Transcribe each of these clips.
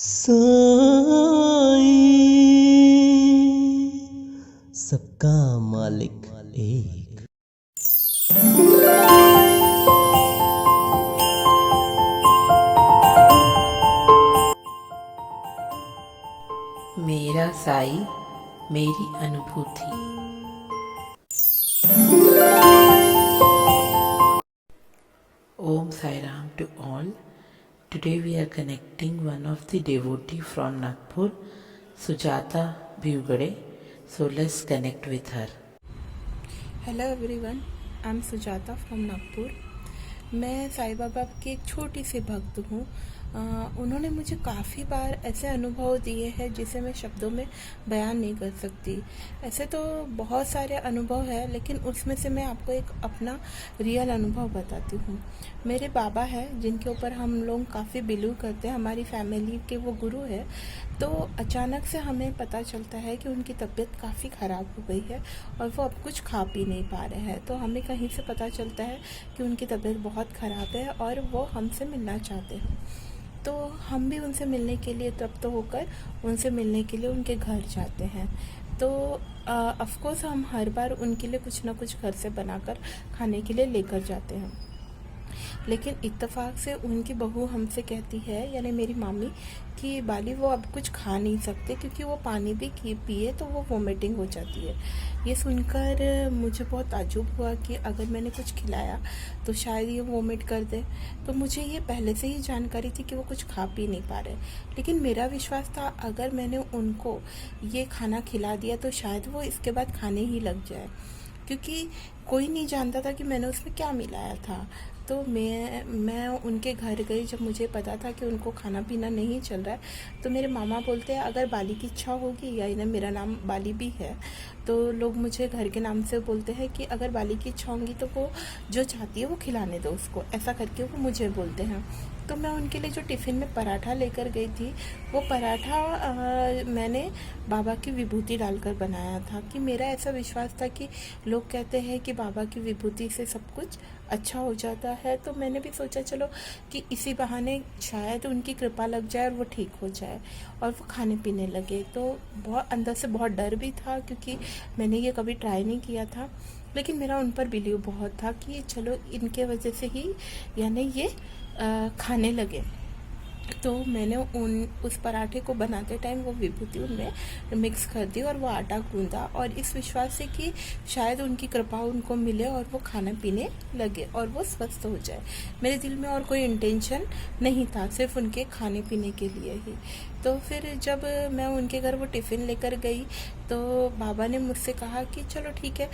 साईं, सबका मालिक एक। मेरा साई मेरी अनुभूति। Om Sai Ram to all. Today we are connecting one of the devotee from Nagpur, Sujata Bhugade. So let's connect with her. Hello everyone, I am Sujata from Nagpur. मैं साईं बाबा की एक छोटी सी भक्त हूँ। उन्होंने मुझे काफ़ी बार ऐसे अनुभव दिए हैं जिसे मैं शब्दों में बयान नहीं कर सकती। ऐसे तो बहुत सारे अनुभव हैं, लेकिन उसमें से मैं आपको एक अपना रियल अनुभव बताती हूँ। मेरे बाबा हैं जिनके ऊपर हम लोग काफ़ी बिलीव करते हैं, हमारी फैमिली के वो गुरु है। तो अचानक से हमें पता चलता है कि उनकी तबीयत काफ़ी ख़राब हो गई है और वो अब कुछ खा पी नहीं पा रहे हैं। तो हमें कहीं से पता चलता है कि उनकी तबीयत बहुत ख़राब है और वो हमसे मिलना चाहते हैं। तो हम भी उनसे मिलने के लिए तृप्त होकर उनसे मिलने के लिए उनके घर जाते हैं। तो ऑफकोर्स हम हर बार उनके लिए कुछ ना कुछ घर से बनाकर खाने के लिए लेकर जाते हैं। लेकिन इत्तेफाक से उनकी बहू हमसे कहती है, यानी मेरी मामी, कि बाली वो अब कुछ खा नहीं सकते क्योंकि वो पानी भी पिए तो वो वोमिटिंग हो जाती है। ये सुनकर मुझे बहुत ताज्जुब हुआ कि अगर मैंने कुछ खिलाया तो शायद ये वोमिट कर दे। तो मुझे ये पहले से ही जानकारी थी कि वो कुछ खा पी नहीं पा रहे, लेकिन मेरा विश्वास था अगर मैंने उनको ये खाना खिला दिया तो शायद वो इसके बाद खाने ही लग जाए, क्योंकि कोई नहीं जानता था कि मैंने उसमें क्या मिलाया था। तो मैं उनके घर गई जब मुझे पता था कि उनको खाना पीना नहीं चल रहा है। तो मेरे मामा बोलते हैं अगर बाली की इच्छा होगी, या इन्हें मेरा नाम बाली भी है, तो लोग मुझे घर के नाम से बोलते हैं कि अगर बाली की इच्छा होगी तो वो जो चाहती है वो खिलाने दो उसको, ऐसा करके वो मुझे बोलते हैं। तो मैं उनके लिए जो टिफ़िन में पराठा लेकर गई थी, वो पराठा मैंने बाबा की विभूति डालकर बनाया था। कि मेरा ऐसा विश्वास था कि लोग कहते हैं कि बाबा की विभूति से सब कुछ अच्छा हो जाता है। तो मैंने भी सोचा चलो कि इसी बहाने शायद उनकी कृपा लग जाए और वो ठीक हो जाए, और वो खाने पीने लगे। तो बहुत अंदर से बहुत डर भी था क्योंकि मैंने ये कभी ट्राई नहीं किया था, लेकिन मेरा उन पर बिलीव बहुत था कि चलो इनके वजह से ही यानी ये खाने लगे। तो मैंने उस पराठे को बनाते टाइम वो विभूति उनमें मिक्स कर दी और वो आटा गूंदा, और इस विश्वास से कि शायद उनकी कृपा उनको मिले और वो खाना पीने लगे और वो स्वस्थ हो जाए। मेरे दिल में और कोई इंटेंशन नहीं था, सिर्फ उनके खाने पीने के लिए ही। तो फिर जब मैं उनके घर वो टिफ़िन लेकर गई तो बाबा ने मुझसे कहा कि चलो ठीक है,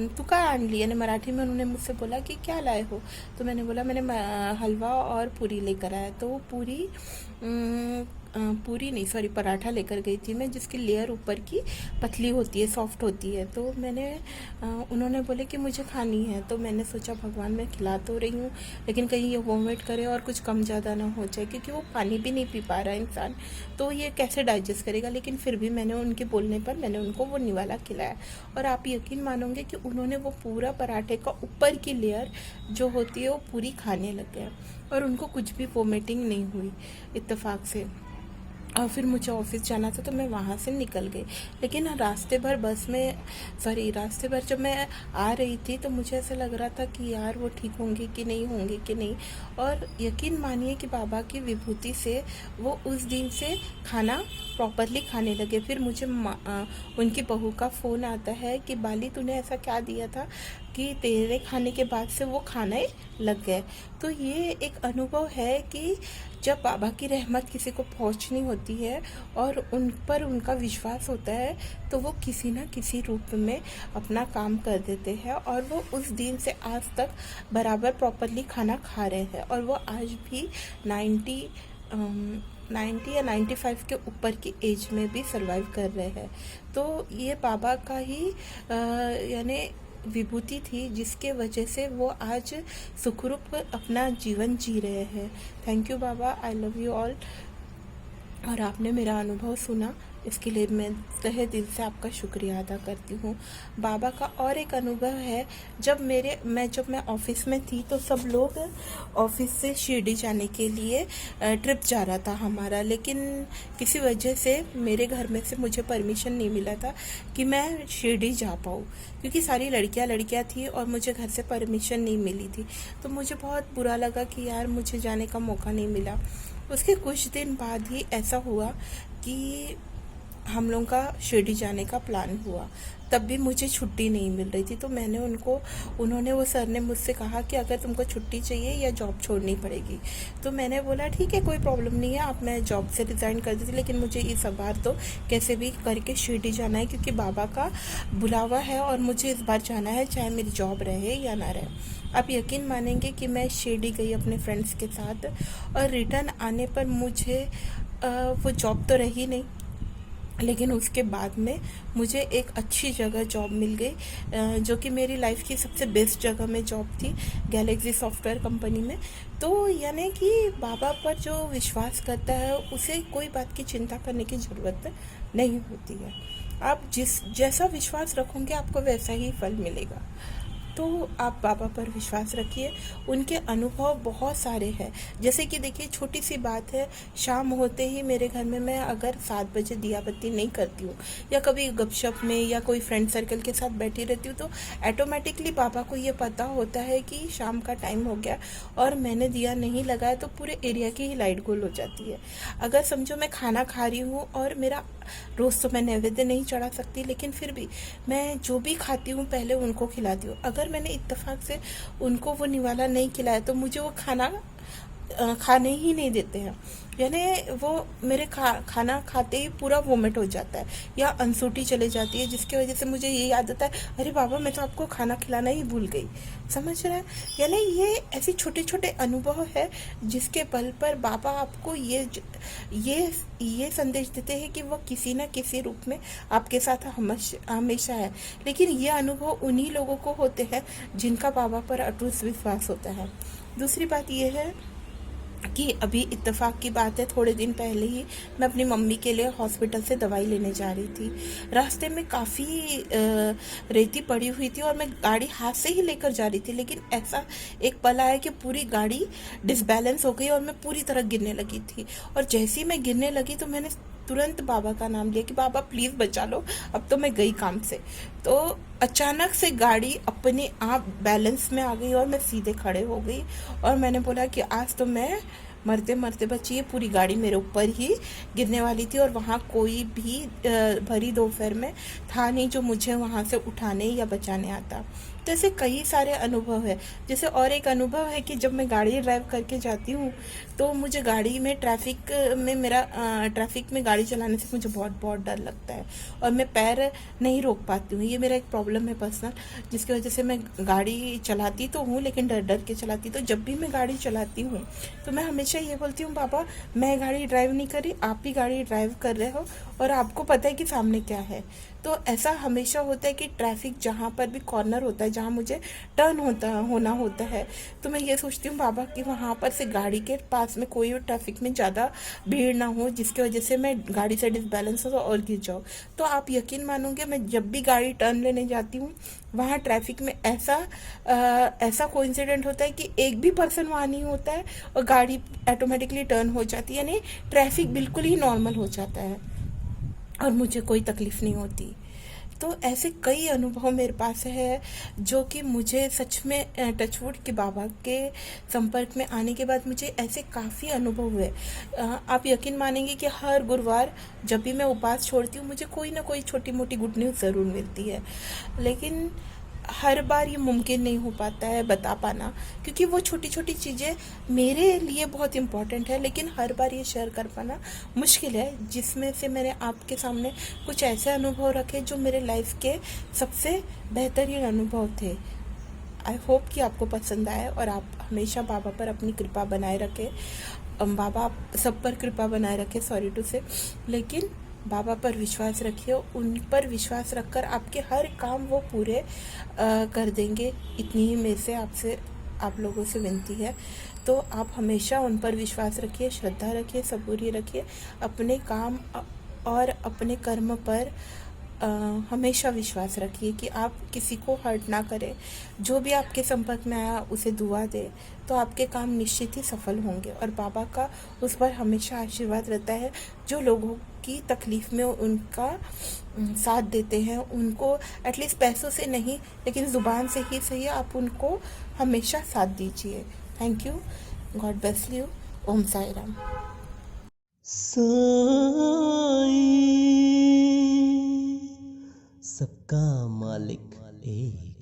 तू क्या आन ली, यानी मराठी में उन्होंने मुझसे बोला कि क्या लाए हो। तो मैंने बोला मैंने हलवा और पूरी लेकर आया। तो वो पूरी नहीं, सॉरी, पराठा लेकर गई थी मैं, जिसकी लेयर ऊपर की पतली होती है, सॉफ्ट होती है। तो उन्होंने बोले कि मुझे खानी है। तो मैंने सोचा भगवान मैं खिला तो रही हूँ, लेकिन कहीं ये वोमिट करे और कुछ कम ज़्यादा ना हो जाए, क्योंकि वो पानी भी नहीं पी पा रहा है इंसान, तो ये कैसे डाइजेस्ट करेगा। लेकिन फिर भी मैंने उनके बोलने पर मैंने उनको वो निवाला खिलाया, और आप यकीन मानोगे कि उन्होंने वो पूरा पराठे का ऊपर की लेयर जो होती है वो पूरी खाने लग गए, और उनको कुछ भी वोमिटिंग नहीं हुई इत्तेफाक से। और फिर मुझे ऑफिस जाना था तो मैं वहाँ से निकल गई। लेकिन रास्ते भर रास्ते भर जब मैं आ रही थी तो मुझे ऐसा लग रहा था कि यार वो ठीक होंगे कि नहीं होंगे कि नहीं। और यकीन मानिए कि बाबा की विभूति से वो उस दिन से खाना प्रॉपरली खाने लगे। फिर मुझे उनकी बहू का फ़ोन आता है कि बाली तूने ऐसा क्या दिया था कि तेरे खाने के बाद से वो खाने लग गए। तो ये एक अनुभव है कि जब बाबा की रहमत किसी को पहुंचनी होती है और उन पर उनका विश्वास होता है, तो वो किसी न किसी रूप में अपना काम कर देते हैं, और वो उस दिन से आज तक बराबर प्रॉपरली खाना खा रहे हैं, और वो आज भी 90 या 95 के ऊपर की एज में भी सर्वाइव कर रहे हैं। तो ये बाबा का ही यानी विभूति थी जिसके वजह से वो आज सुखरूप अपना जीवन जी रहे हैं। Thank you Baba, I love you all. और आपने मेरा अनुभव सुना, इसके लिए मैं तहे दिल से आपका शुक्रिया अदा करती हूँ। बाबा का और एक अनुभव है, जब मैं ऑफिस में थी तो सब लोग ऑफिस से शिरडी जाने के लिए ट्रिप जा रहा था हमारा, लेकिन किसी वजह से मेरे घर में से मुझे परमिशन नहीं मिला था कि मैं शिरडी जा पाऊँ, क्योंकि सारी लड़कियां थी और मुझे घर से परमिशन नहीं मिली थी। तो मुझे बहुत बुरा लगा कि यार मुझे जाने का मौका नहीं मिला। उसके कुछ दिन बाद ही ऐसा हुआ कि हम लोगों का शिरडी जाने का प्लान हुआ। तब भी मुझे छुट्टी नहीं मिल रही थी, तो वो सर ने मुझसे कहा कि अगर तुमको छुट्टी चाहिए या जॉब छोड़नी पड़ेगी। तो मैंने बोला ठीक है, कोई प्रॉब्लम नहीं है, आप मैं जॉब से रिज़ाइन कर देती, लेकिन मुझे इस बार तो कैसे भी करके शिरडी जाना है, क्योंकि बाबा का बुलावा है और मुझे इस बार जाना है, चाहे मेरी जॉब रहे या ना रहे। आप यकीन मानेंगे कि मैं शिरडी गई अपने फ्रेंड्स के साथ, और रिटर्न आने पर मुझे वो जॉब तो रही नहीं, लेकिन उसके बाद में मुझे एक अच्छी जगह जॉब मिल गई, जो कि मेरी लाइफ की सबसे बेस्ट जगह में जॉब थी, गैलेक्सी सॉफ्टवेयर कंपनी में। तो यानी कि बाबा पर जो विश्वास करता है उसे कोई बात की चिंता करने की ज़रूरत नहीं होती है। आप जैसा विश्वास रखोगे आपको वैसा ही फल मिलेगा। तो आप बाबा पर विश्वास रखिए। उनके अनुभव बहुत सारे हैं, जैसे कि देखिए छोटी सी बात है, शाम होते ही मेरे घर में मैं अगर 7 बजे दिया बत्ती नहीं करती हूँ या कभी गपशप में या कोई फ्रेंड सर्कल के साथ बैठी रहती हूँ, तो ऑटोमेटिकली बाबा को ये पता होता है कि शाम का टाइम हो गया और मैंने दिया नहीं लगाया तो पूरे एरिया की ही लाइट गुल हो जाती है। अगर समझो मैं खाना खा रही हूँ और मेरा रोज़ तो मैं नैवेद्य नहीं चढ़ा सकती, लेकिन फिर भी मैं जो भी खाती हूँ पहले उनको खिलाती हूँ। अगर मैंने इत्तेफाक से उनको वो निवाला नहीं खिलाया तो मुझे वो खाना खाने ही नहीं देते हैं, यानी वो मेरे खाना खाते ही पूरा वोमिट हो जाता है या अनसुटी चले जाती है, जिसकी वजह से मुझे ये याद आता है अरे बाबा मैं तो आपको खाना खिलाना ही भूल गई। समझ रहे हैं? यानी ये ऐसे छोटे छोटे अनुभव है जिसके बल पर बाबा आपको ये संदेश देते हैं कि वो किसी न किसी रूप में आपके साथ हमेशा है। लेकिन ये अनुभव उन्हीं लोगों को होते हैं जिनका बाबा पर अटूट विश्वास होता है। दूसरी बात ये है कि अभी इत्तेफाक की बात है, थोड़े दिन पहले ही मैं अपनी मम्मी के लिए हॉस्पिटल से दवाई लेने जा रही थी। रास्ते में काफ़ी रेती पड़ी हुई थी और मैं गाड़ी हाथ से ही लेकर जा रही थी, लेकिन ऐसा एक पल आया कि पूरी गाड़ी डिसबैलेंस हो गई और मैं पूरी तरह गिरने लगी थी। और जैसे ही मैं गिरने लगी तो मैंने तुरंत बाबा का नाम लिया कि बाबा प्लीज़ बचा लो, अब तो मैं गई काम से। तो अचानक से गाड़ी अपने आप बैलेंस में आ गई और मैं सीधे खड़े हो गई और मैंने बोला कि आज तो मैं मरते मरते बची है। पूरी गाड़ी मेरे ऊपर ही गिरने वाली थी और वहाँ कोई भी भरी दोपहर में था नहीं जो मुझे वहाँ से उठाने या बचाने आता। तो ऐसे कई सारे अनुभव है। जैसे और एक अनुभव है कि जब मैं गाड़ी ड्राइव करके जाती हूँ तो मुझे गाड़ी में ट्रैफिक में गाड़ी चलाने से मुझे बहुत बहुत डर लगता है और मैं पैर नहीं रोक पाती हूँ। ये मेरा एक प्रॉब्लम है पर्सनल, जिसकी वजह से मैं गाड़ी चलाती तो हूँ लेकिन डर डर के चलाती। तो जब भी मैं गाड़ी चलाती हूँ तो मैं हमेशा ये बोलती हूँ बाबा मैं गाड़ी ड्राइव नहीं कर रही, आप ही गाड़ी ड्राइव कर रहे हो और आपको पता है कि सामने क्या है। तो ऐसा हमेशा होता है कि ट्रैफिक जहाँ पर भी कॉर्नर होता है जहाँ मुझे टर्न होना होता है, तो मैं ये सोचती हूँ बाबा कि वहाँ पर से गाड़ी के पास में कोई ट्रैफिक में ज़्यादा भीड़ ना हो जिसकी वजह से मैं गाड़ी से डिसबैलेंस हो और गिर जाऊँ। तो आप यकीन मानोगे मैं जब भी गाड़ी टर्न लेने जाती हूँ वहाँ ट्रैफिक में ऐसा कोइंसिडेंट होता है कि एक भी पर्सन वहाँ नहीं होता है और गाड़ी ऑटोमेटिकली टर्न हो जाती है, यानी ट्रैफिक बिल्कुल ही नॉर्मल हो जाता है और मुझे कोई तकलीफ़ नहीं होती। तो ऐसे कई अनुभव मेरे पास है जो कि मुझे सच में टचवुड के बाबा के संपर्क में आने के बाद मुझे ऐसे काफ़ी अनुभव हुए। आप यकीन मानेंगे कि हर गुरुवार जब भी मैं उपवास छोड़ती हूँ मुझे कोई ना कोई छोटी मोटी गुड न्यूज़ ज़रूर मिलती है, लेकिन हर बार ये मुमकिन नहीं हो पाता है बता पाना, क्योंकि वो छोटी छोटी चीज़ें मेरे लिए बहुत इम्पॉर्टेंट है, लेकिन हर बार ये शेयर कर पाना मुश्किल है। जिसमें से मैंने आपके सामने कुछ ऐसे अनुभव रखे जो मेरे लाइफ के सबसे बेहतरीन अनुभव थे। आई होप कि आपको पसंद आए और आप हमेशा बाबा पर अपनी कृपा बनाए रखें। बाबा आप सब पर कृपा बनाए रखें, सॉरी टू से, लेकिन बाबा पर विश्वास रखिए। उन पर विश्वास रखकर आपके हर काम वो पूरे कर देंगे, इतनी ही मेरे से आप लोगों से विनती है। तो आप हमेशा उन पर विश्वास रखिए, श्रद्धा रखिए, सबूरी रखिए, अपने काम और अपने कर्म पर हमेशा विश्वास रखिए कि आप किसी को हर्ट ना करें। जो भी आपके संपर्क में आया उसे दुआ दे तो आपके काम निश्चित ही सफल होंगे और बाबा का उस पर हमेशा आशीर्वाद रहता है। जो लोगों की तकलीफ़ में उनका साथ देते हैं, उनको एटलीस्ट पैसों से नहीं लेकिन ज़ुबान से ही सही आप उनको हमेशा साथ दीजिए। Thank you. God bless you. Om Sai Ram. Sai सबका मालिक एक।